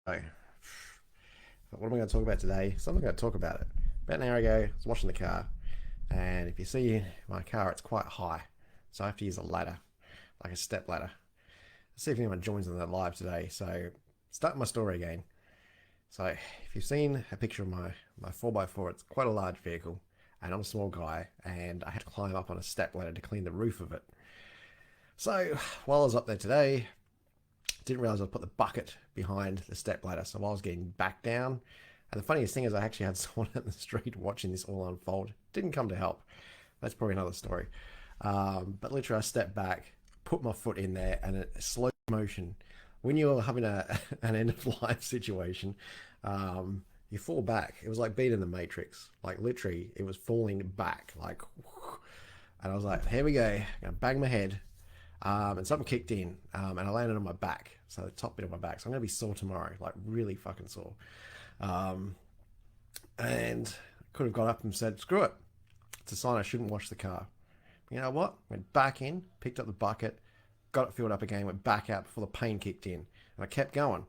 So, what am I going to talk about today? Something I'm going to talk about it. About an hour ago, I was washing the car, and if you see my car, it's quite high, so I have to use a ladder, like a step ladder. Let's see if anyone joins on that live today. So, start my story again. So, if you've seen a picture of my 4x4, it's quite a large vehicle, and I'm a small guy, and I had to climb up on a step ladder to clean the roof of it. So, while I was up there today, didn't realize I put the bucket behind the step ladder. So while I was getting back down, and the funniest thing is I actually had someone in the street watching this all unfold. Didn't come to help. That's probably another story. But literally I stepped back, put my foot in there, and a slow motion. When you're having an end of life situation, you fall back. It was like being in the Matrix. Like literally, it was falling back. Like, and I was like, here we go. I'm gonna bang my head. And something kicked in, and I landed on my back, so the top bit of my back. So I'm gonna be sore tomorrow, like really fucking sore. Um, and could have got up and said, "Screw it, it's a sign I shouldn't wash the car." You know what? Went back in, picked up the bucket, got it filled up again, went back out before the pain kicked in, and I kept going.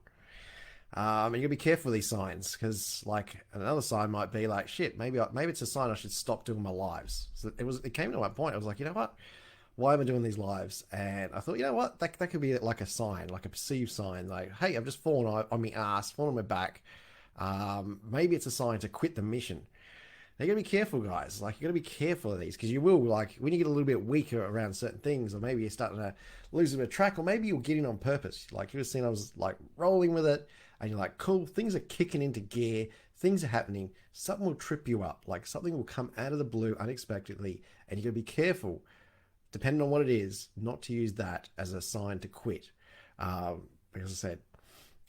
And you gotta be careful with these signs because, like, another sign might be like, "Shit, maybe it's a sign I should stop doing my lives." So it came to that point. I was like, you know what? Why am I doing these lives? And I thought, you know what, that could be like a sign, like a perceived sign, like, hey, I've just fallen on my ass, fallen on my back. Maybe it's a sign to quit the mission. Now you gotta be careful, guys. Like, you gotta be careful of these because you will, like, when you get a little bit weaker around certain things, or maybe you're starting to lose a bit of track, or maybe you're getting on purpose. Like, you were seeing I was like rolling with it, and you're like, cool, things are kicking into gear, things are happening, something will trip you up, like something will come out of the blue unexpectedly, and you gotta be careful depending on what it is, not to use that as a sign to quit. Because I said,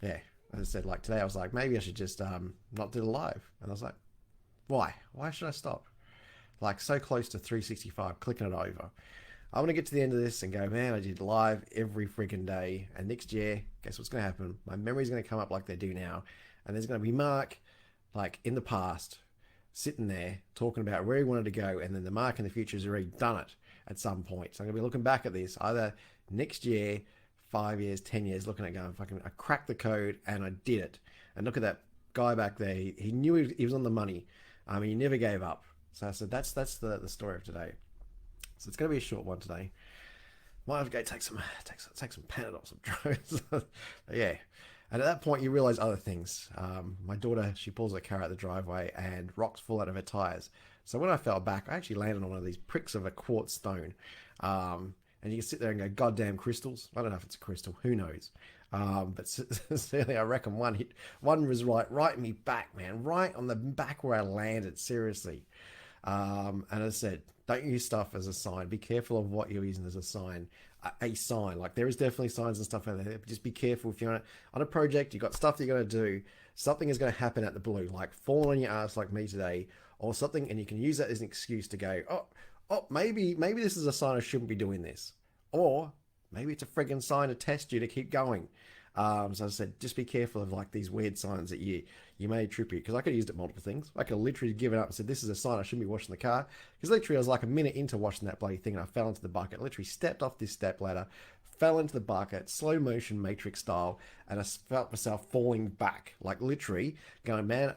yeah, as I said, like today, I was like, maybe I should just not do the live. And I was like, why? Why should I stop? Like so close to 365, clicking it over. I want to get to the end of this and go, man, I did live every freaking day. And next year, guess what's going to happen? My memory's going to come up like they do now. And there's going to be Mark, like in the past, sitting there talking about where he wanted to go. And then the Mark in the future has already done it at some point. So I'm going to be looking back at this either next year, 5 years, 10 years, looking at going, fucking, I cracked the code and I did it. And look at that guy back there. He knew he was on the money. He never gave up. So I said, that's the story of today. So it's going to be a short one today. Might have to go take some Panadol, some drugs. Yeah. And at that point, you realize other things. My daughter, she pulls her car out the driveway and rocks fall out of her tires. So when I fell back, I actually landed on one of these pricks of a quartz stone. And you can sit there and go, goddamn crystals. I don't know if it's a crystal. Who knows? But certainly, I reckon one was right in me back, man, right on the back where I landed. Seriously. And as I said, don't use stuff as a sign. Be careful of what you're using as a sign. A sign, like there is definitely signs and stuff out there. But just be careful if you're on a project, you've got stuff that you're going to do. Something is going to happen at the blue, like falling on your ass like me today, or something, and you can use that as an excuse to go, maybe this is a sign I shouldn't be doing this, or maybe it's a friggin' sign to test you to keep going. So I said, just be careful of like these weird signs that you may trip you, because I could have used it multiple things. I could have literally given up and said, this is a sign I shouldn't be washing the car, because literally I was like a minute into washing that bloody thing and I fell into the bucket. Literally stepped off this step ladder, fell into the bucket, slow motion Matrix style, and I felt myself falling back, like literally going, man,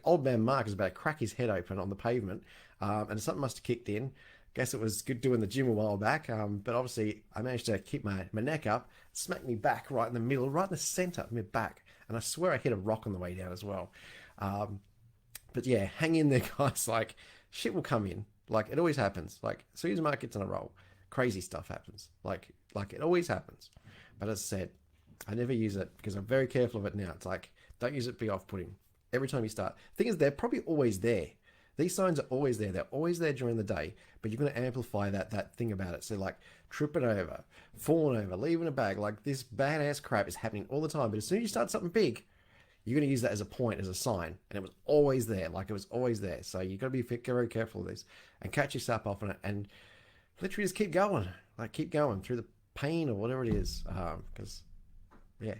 old man Mark is about to crack his head open on the pavement, and something must have kicked in. Guess it was good doing the gym a while back, but obviously I managed to keep my neck up, smack me back right in the middle, right in the center of my back, and I swear I hit a rock on the way down as well. But yeah, hang in there, guys. Like, shit will come in. Like, it always happens. Like, as soon as Mark gets on a roll, crazy stuff happens. Like it always happens. But as I said, I never use it because I'm very careful of it now. It's like, don't use it to be off-putting. Every time you start. Thing is, they're probably always there. These signs are always there. They're always there during the day, but you're going to amplify that thing about it. So like tripping over, falling over, leaving a bag, like this badass crap is happening all the time. But as soon as you start something big, you're going to use that as a point, as a sign. And it was always there. Like it was always there. So you got to be very careful of this and catch yourself off on it and literally just keep going. Like keep going through the pain or whatever it is. Because yeah,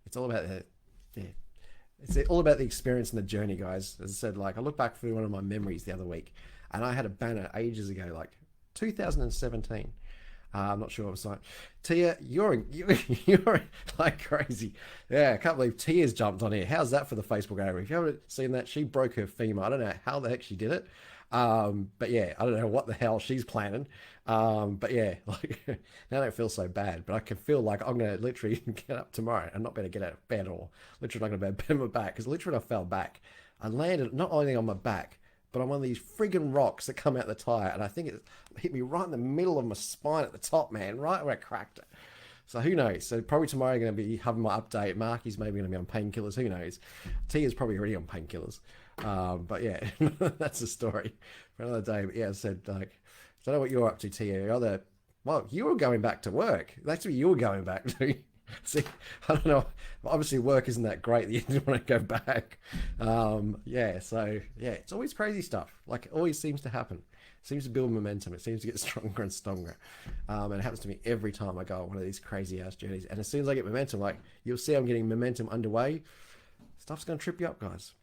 it's all about the, yeah, it's all about the experience and the journey, guys. As I said, like I look back through one of my memories the other week, and I had a banner ages ago, like 2017. I'm not sure. I'm sorry. Tia, you're like crazy. Yeah, I can't believe Tia's jumped on here. How's that for the Facebook area? If you haven't seen that, she broke her femur. I don't know how the heck she did it. But yeah, I don't know what the hell she's planning. But yeah, like now I don't feel so bad, but I can feel like I'm gonna literally get up tomorrow and not be able to get out of bed or literally not gonna bend my back because literally I fell back. I landed not only on my back, but on one of these friggin' rocks that come out the tire, and I think it hit me right in the middle of my spine at the top, man, right where I cracked it. So who knows? So probably tomorrow I'm going to be having my update. Marky's maybe going to be on painkillers. Who knows? T is probably already on painkillers. But yeah, that's the story for another day. But yeah, I said like, I don't know what you're up to, T. Other, well, you were going back to work. That's what you were going back to. See, I don't know. Obviously, work isn't that great that you didn't want to go back. Yeah, so yeah, it's always crazy stuff. Like, it always seems to happen. It seems to build momentum. It seems to get stronger and stronger. And it happens to me every time I go on one of these crazy ass journeys. And as soon as I get momentum, like you'll see, I'm getting momentum underway. Stuff's going to trip you up, guys.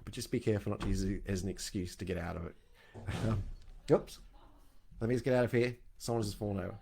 But just be careful not to use it as an excuse to get out of it. Oops. Let me just get out of here. Someone's just fallen over.